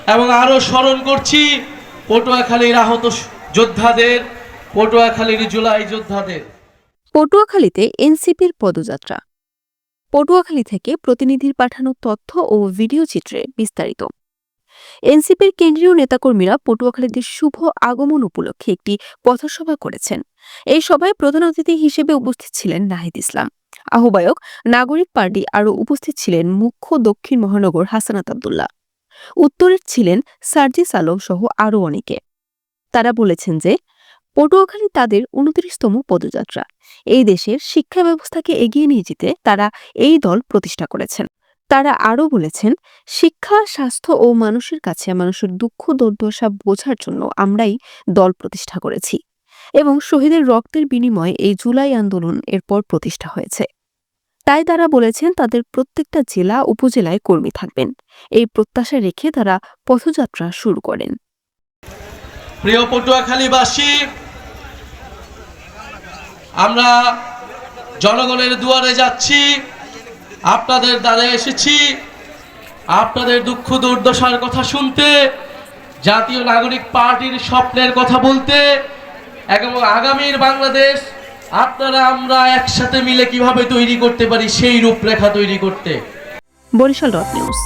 এবং আরো স্মরণ করছি পটুয়াখালীর আহত যোদ্ধাদের, পটুয়াখালীর জুলাই যোদ্ধাদের। পটুয়াখালীতে এনসিপির পদযাত্রা। পটুয়াখালী থেকে প্রতিনিধির পাঠানো তথ্য ও ভিডিও চিত্রে বিস্তারিত। এনসিপির কেন্দ্রীয় নেতাকর্মীরা পটুয়াখালীতে শুভ আগমন উপলক্ষে একটি পথসভা করেছেন। এই সভায় প্রধান অতিথি হিসেবে উপস্থিত ছিলেন নাহিদ ইসলাম, আহ্বায়ক নাগরিক পার্টি। আরও উপস্থিত ছিলেন মুখ্য দক্ষিণ মহানগর হাসানাত আব্দুল্লাহ, উত্তরের ছিলেন সার্জিস আলম সহ আরও অনেকে। তারা বলেছেন যে পটুয়াখালী তাদের ২৯তম পদযাত্রা। এই দেশের শিক্ষা ব্যবস্থাকে এগিয়ে নিয়ে যেতে তারা এই দল প্রতিষ্ঠা করেছেন। তারা আরও বলেছেন, শিক্ষা, স্বাস্থ্য ও মানুষের কাছে মানুষের দুঃখ দুর্দশা বোঝার জন্য আমরাই দল প্রতিষ্ঠা করেছি এবং শহীদের রক্তের বিনিময়ে এই জুলাই আন্দোলন এরপর প্রতিষ্ঠা হয়েছে। তাই তারা বলেছেন তাদের প্রত্যেকটা জেলা উপজেলায় কর্মী থাকবেন। এই প্রত্যাশা রেখে তারা পথযাত্রা শুরু করেন। প্রিয় পটুয়াখালীবাসী, আমরা জনগণের দুয়ারে যাচ্ছি, আপনাদের দ্বারে এসেছি আপনাদের দুঃখ দুর্দশার কথা শুনতে, জাতীয় নাগরিক পার্টির স্বপ্নের কথা বলতে এবং আগামীর বাংলাদেশ আপনারা আমরা একসাথে মিলে কিভাবে তৈরি করতে পারি সেই রূপরেখা তৈরি করতে। Barishal dot news.